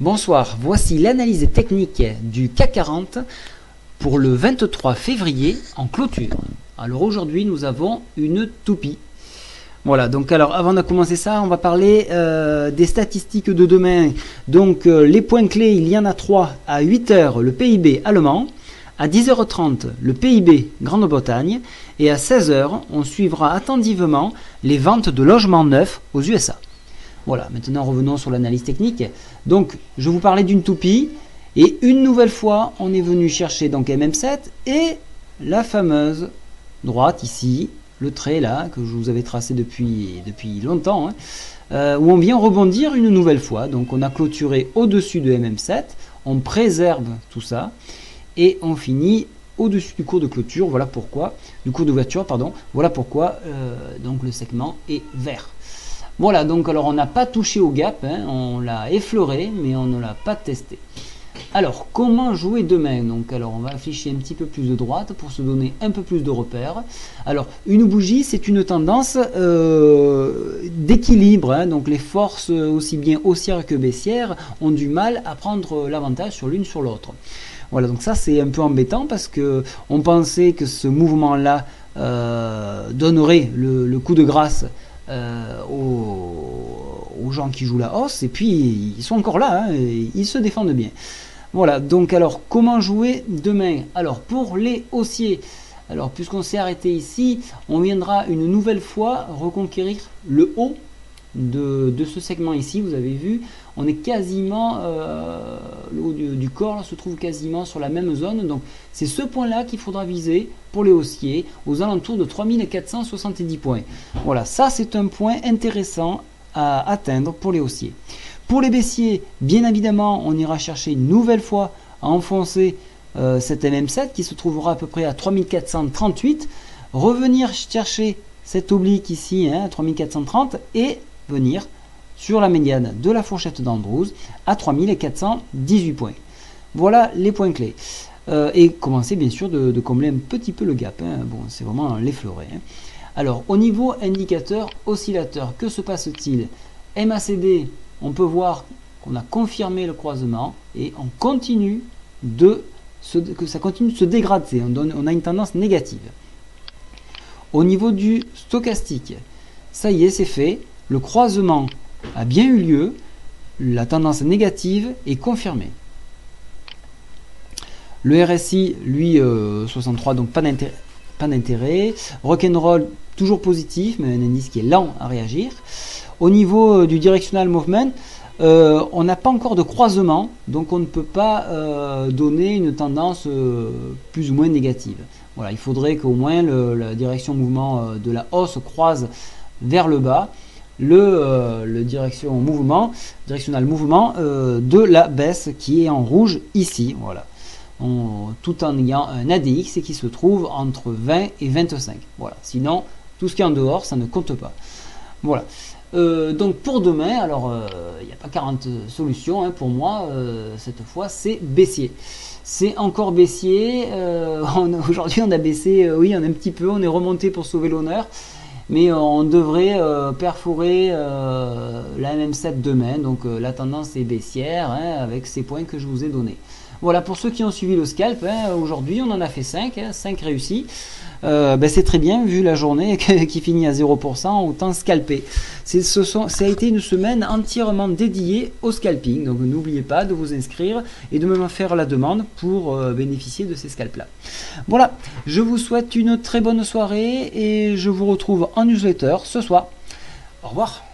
Bonsoir, voici l'analyse technique du CAC 40 pour le 23 février en clôture. Alors aujourd'hui nous avons une toupie. Voilà, donc alors avant de commencer ça, on va parler des statistiques de demain. Donc les points clés, il y en a 3. À 8h, le PIB allemand. À 10h30, le PIB Grande-Bretagne. Et à 16h, on suivra attentivement les ventes de logements neufs aux USA. Voilà, maintenant revenons sur l'analyse technique. Donc, je vous parlais d'une toupie. Et une nouvelle fois, on est venu chercher donc MM7 et la fameuse droite ici, le trait là, que je vous avais tracé depuis longtemps, où on vient rebondir une nouvelle fois. Donc, on a clôturé au-dessus de MM7, on préserve tout ça et on finit au-dessus du cours de clôture. Voilà pourquoi, du cours d'ouverture, pardon. Voilà pourquoi donc le segment est vert. Voilà, donc alors on n'a pas touché au gap, on l'a effleuré, mais on ne l'a pas testé. Alors, comment jouer demain? Donc, alors on va afficher un petit peu plus de droite pour se donner un peu plus de repères. Alors, une bougie, c'est une tendance d'équilibre. Donc, les forces, aussi bien haussières que baissières, ont du mal à prendre l'avantage sur l'une sur l'autre. Voilà, donc ça c'est un peu embêtant parce que on pensait que ce mouvement-là donnerait le coup de grâce aux gens qui jouent la hausse, et puis ils sont encore là, et ils se défendent bien. Voilà, donc alors comment jouer demain? Alors pour les haussiers, alors puisqu'on s'est arrêté ici, on viendra une nouvelle fois reconquérir le haut de ce segment ici. Vous avez vu, on est quasiment le haut du corps là, se trouve quasiment sur la même zone, donc c'est ce point là qu'il faudra viser pour les haussiers aux alentours de 3470 points. Voilà, ça c'est un point intéressant à atteindre pour les haussiers. Pour les baissiers, bien évidemment, on ira chercher une nouvelle fois à enfoncer cet MM7 qui se trouvera à peu près à 3438, revenir chercher cet oblique ici, 3430, et venir sur la médiane de la fourchette d'Andrews à 3418 points. Voilà les points clés. Et commencer bien sûr de combler un petit peu le gap. Bon, c'est vraiment l'effleurer. Alors, au niveau indicateur oscillateur, que se passe-t-il? MACD, on peut voir qu'on a confirmé le croisement et on continue que ça continue de se dégrader. On a une tendance négative. Au niveau du stochastique, ça y est, c'est fait. Le croisement a bien eu lieu. La tendance négative est confirmée. Le RSI, lui, 63, donc pas d'intérêt. Rock'n'roll, toujours positif, mais un indice qui est lent à réagir. Au niveau du directional movement, on n'a pas encore de croisement, donc on ne peut pas donner une tendance plus ou moins négative. Voilà, il faudrait qu'au moins la direction mouvement de la hausse croise vers le bas le directional mouvement de la baisse qui est en rouge ici. Voilà. Tout en ayant un ADX qui se trouve entre 20 et 25. Voilà. Sinon, tout ce qui est en dehors, ça ne compte pas. Voilà. Donc pour demain, alors il n'y a pas 40 solutions pour moi, cette fois c'est baissier. C'est encore baissier, aujourd'hui on a baissé, oui on a un petit peu, on est remonté pour sauver l'honneur, mais on devrait perforer la MM7 demain, donc la tendance est baissière avec ces points que je vous ai donnés. Voilà, pour ceux qui ont suivi le scalp, aujourd'hui on en a fait 5, 5 réussis. C'est très bien vu la journée qui finit à 0%, autant scalper. Ça a été une semaine entièrement dédiée au scalping, donc n'oubliez pas de vous inscrire et de me faire la demande pour bénéficier de ces scalps là. Voilà, je vous souhaite une très bonne soirée et je vous retrouve en newsletter ce soir. Au revoir.